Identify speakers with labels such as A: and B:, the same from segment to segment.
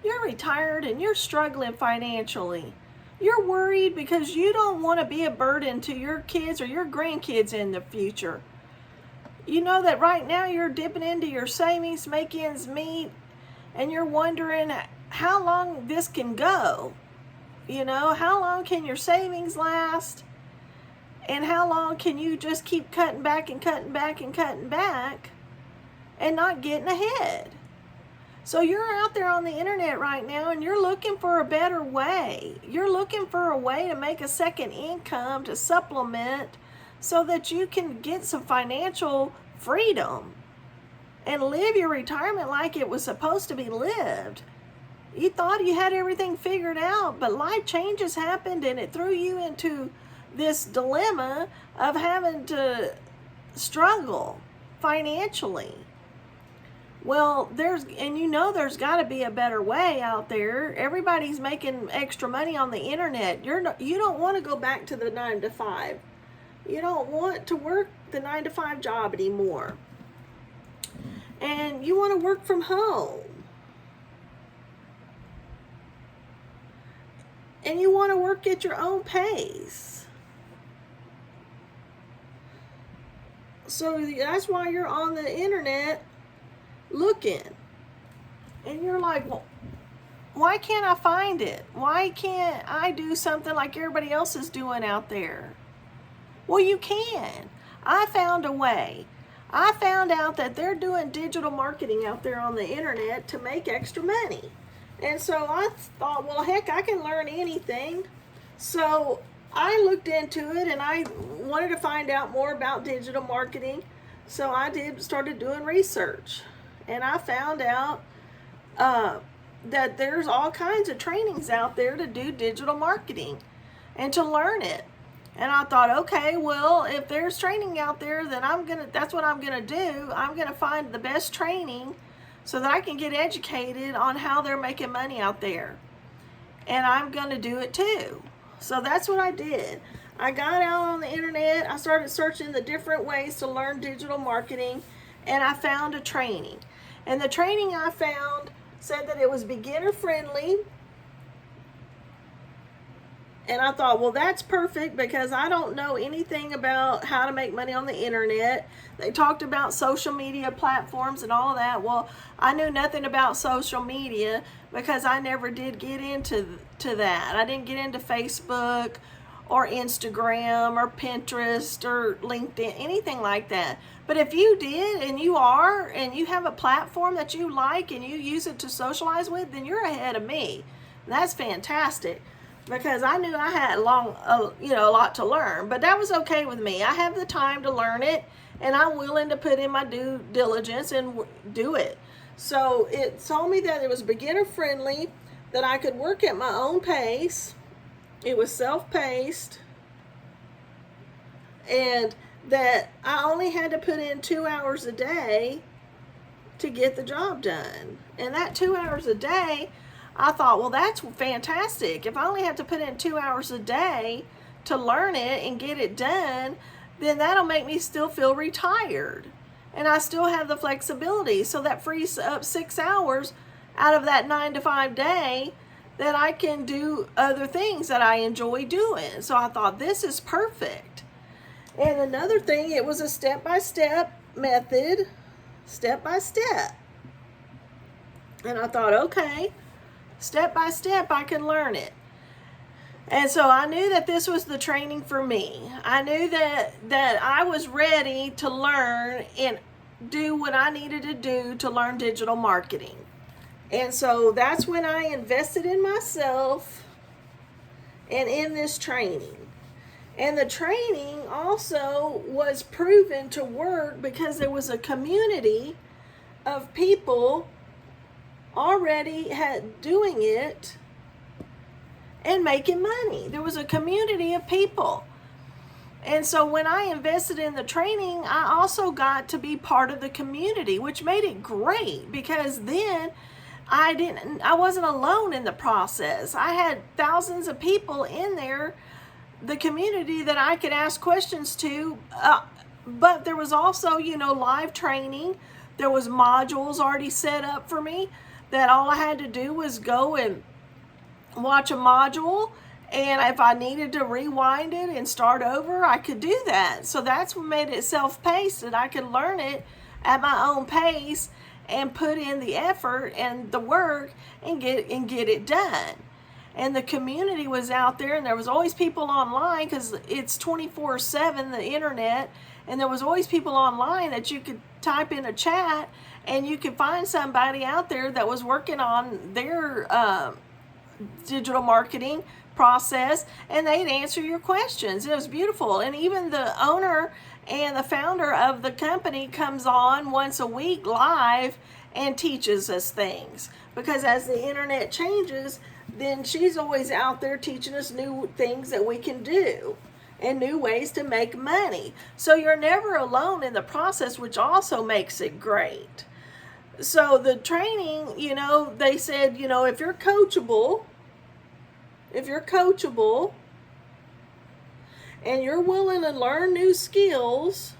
A: You're retired and you're struggling financially. You're worried because you don't want to be a burden to your kids or your grandkids in the future. You know that right now you're dipping into your savings, make ends meet, and you're wondering how long this can go. You know, how long can your savings last? And how long can you just keep cutting back and cutting back and cutting back and not getting ahead? So you're out there on the internet right now and you're looking for a better way. You're looking for a way to make a second income to supplement so that you can get some financial freedom and live your retirement like it was supposed to be lived. You thought you had everything figured out, but life changes happened and it threw you into this dilemma of having to struggle financially. Well, there's got to be a better way out there. Everybody's making extra money on the internet. You don't want to go back to the 9 to 5. You don't want to work the 9 to 5 job anymore. And you want to work from home. And you want to work at your own pace. So that's why you're on the internet looking. And you're like, well, why can't I find it? Why can't I do something like everybody else is doing out there? Well, you can. I found a way. I found out that they're doing digital marketing out there on the internet to make extra money. And so I thought, well, heck, I can learn anything. So I looked into it and I wanted to find out more about digital marketing. So I started doing research. And I found out that there's all kinds of trainings out there to do digital marketing and to learn it. And I thought, okay, well, if there's training out there, then that's what I'm gonna do. I'm gonna find the best training so that I can get educated on how they're making money out there. And I'm gonna do it too. So that's what I did. I got out on the internet, I started searching the different ways to learn digital marketing, and I found a training. And the training I found said that it was beginner friendly. And I thought, well, that's perfect because I don't know anything about how to make money on the internet. They talked about social media platforms and all of that. Well, I knew nothing about social media because I never did get into that. I didn't get into Facebook or Instagram or Pinterest or LinkedIn, anything like that. But if you did and you have a platform that you like and you use it to socialize with, then you're ahead of me. That's fantastic. Because I knew I had a lot to learn, but that was okay with me. I have the time to learn it, and I'm willing to put in my due diligence and do it. So it told me that it was beginner friendly, that I could work at my own pace. It was self-paced, and that I only had to put in 2 hours a day to get the job done. And that 2 hours a day, I thought, well, that's fantastic. If I only have to put in 2 hours a day to learn it and get it done, then that'll make me still feel retired. And I still have the flexibility. So that frees up 6 hours out of that 9 to 5 day that I can do other things that I enjoy doing. So I thought, this is perfect. And another thing, it was a step-by-step method, step-by-step. And I thought, okay, step by step, I can learn it. And so I knew that this was the training for me. I knew that I was ready to learn and do what I needed to do to learn digital marketing. And so that's when I invested in myself and in this training. And the training also was proven to work because there was a community of people already had doing it and making money. There was a community of people. And so when I invested in the training, I also got to be part of the community, which made it great because then I wasn't alone in the process. I had thousands of people in there, the community that I could ask questions to, but there was also, live training. There was modules already set up for me. that all I had to do was go and watch a module, and if I needed to rewind it and start over, I could do that. So that's what made it self-paced, that I could learn it at my own pace and put in the effort and the work and get it done. And the community was out there, and there was always people online, because it's 24/7, the internet, and there was always people online that you could type in a chat and you could find somebody out there that was working on their digital marketing process, and they'd answer your questions. It was beautiful. And even the owner and the founder of the company comes on once a week live and teaches us things, because as the internet changes, then she's always out there teaching us new things that we can do and new ways to make money. So you're never alone in the process, which also makes it great. So the training, they said, if you're coachable and you're willing to learn new skills,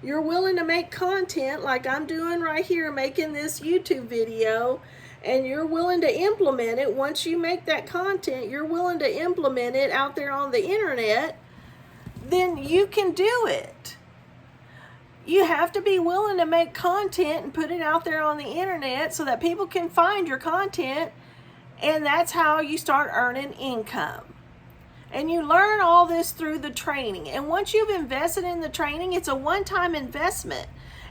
A: you're willing to make content like I'm doing right here, making this YouTube video, and you're willing to implement it. Once you make that content, you're willing to implement it out there on the internet, then you can do it. You have to be willing to make content and put it out there on the internet so that people can find your content, and that's how you start earning income. And you learn all this through the training. And once you've invested in the training, it's a one-time investment,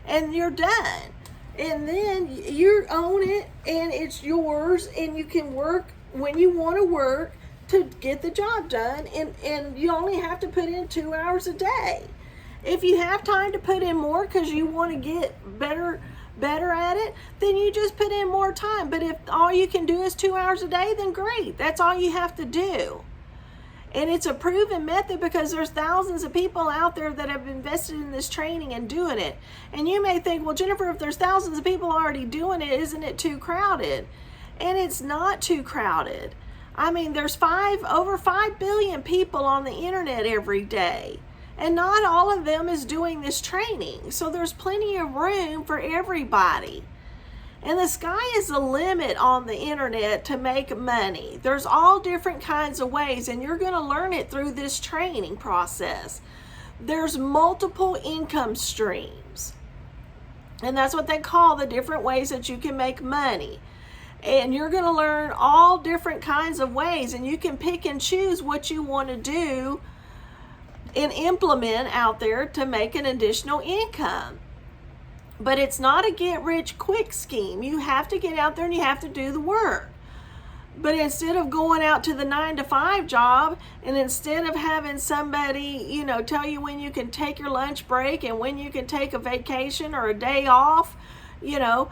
A: and you're done. And then you own it, and it's yours, and you can work when you want to work to get the job done, and you only have to put in 2 hours a day. If you have time to put in more because you want to get better at it, then you just put in more time. But if all you can do is 2 hours a day, then great. That's all you have to do. And it's a proven method, because there's thousands of people out there that have invested in this training and doing it. And you may think, well, Jenifer, if there's thousands of people already doing it, isn't it too crowded? And it's not too crowded. I mean, there's over 5 billion people on the internet every day. And not all of them is doing this training. So there's plenty of room for everybody. And the sky is the limit on the internet to make money. There's all different kinds of ways, and you're going to learn it through this training process. There's multiple income streams, and that's what they call the different ways that you can make money. And you're going to learn all different kinds of ways, and you can pick and choose what you want to do and implement out there to make an additional income. But it's not a get-rich-quick scheme. You have to get out there and you have to do the work. But instead of going out to the 9-to-5 job, and instead of having somebody, tell you when you can take your lunch break and when you can take a vacation or a day off, you don't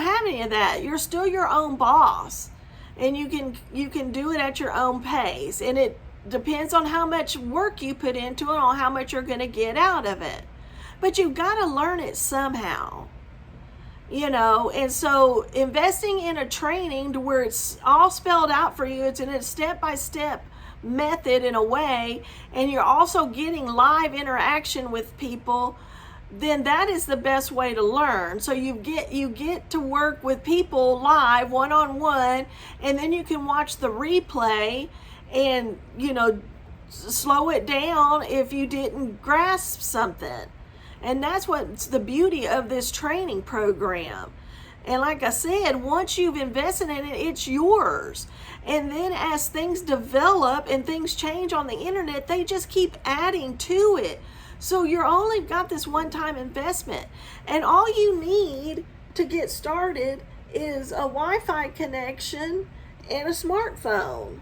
A: have any of that. You're still your own boss, and you can do it at your own pace. And it depends on how much work you put into it, on how much you're going to get out of it. But you've got to learn it somehow, and so investing in a training to where it's all spelled out for you, it's in a step-by-step method in a way, and you're also getting live interaction with people, then that is the best way to learn. So you get to work with people live, one-on-one, and then you can watch the replay and, slow it down if you didn't grasp something. And that's what's the beauty of this training program. And like I said, once you've invested in it, it's yours. And then as things develop and things change on the internet, they just keep adding to it. So you're only got this one-time investment. And all you need to get started is a Wi-Fi connection and a smartphone.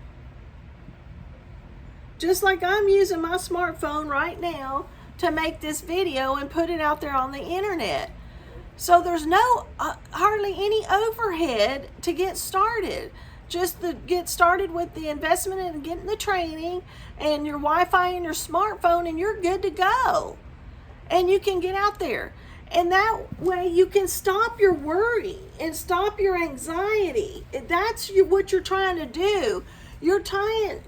A: Just like I'm using my smartphone right now to make this video and put it out there on the internet. So there's no hardly any overhead to get started. Just get started with the investment and getting the training and your Wi-Fi and your smartphone, and you're good to go. And you can get out there. And that way you can stop your worry and stop your anxiety. That's what you're trying to do.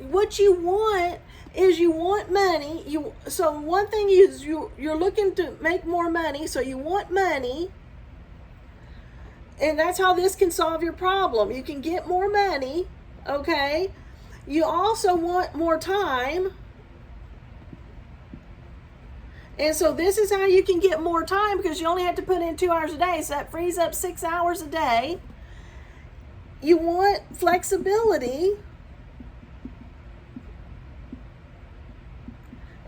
A: What you want is you want money. So one thing is you're looking to make more money, so you want money, And that's how this can solve your problem. You can get more money, okay? You also want more time. And so this is how you can get more time, because you only have to put in 2 hours a day. So that frees up 6 hours a day. You want flexibility.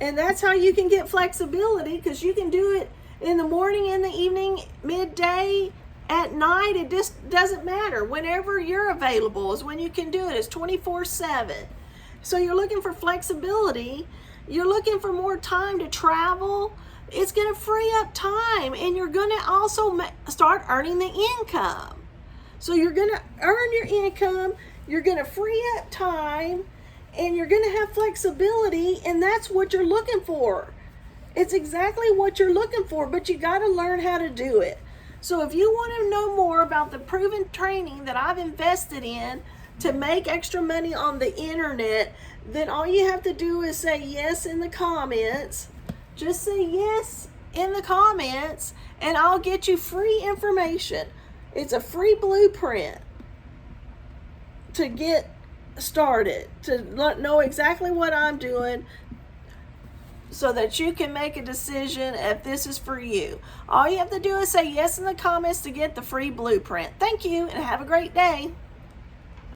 A: And that's how you can get flexibility, because you can do it in the morning, in the evening, midday, at night. It just doesn't matter. Whenever you're available is when you can do it. It's 24/7. So you're looking for flexibility. You're looking for more time to travel. It's going to free up time, and you're going to also start earning the income. So you're going to earn your income. You're going to free up time, and you're going to have flexibility, and that's what you're looking for. It's exactly what you're looking for, but you got to learn how to do it. So if you want to know more about the proven training that I've invested in to make extra money on the internet, then all you have to do is say yes in the comments. Just say yes in the comments, and I'll get you free information. It's a free blueprint to get started, to know exactly what I'm doing, so that you can make a decision if this is for you. All you have to do is say yes in the comments to get the free blueprint. Thank you, and have a great day.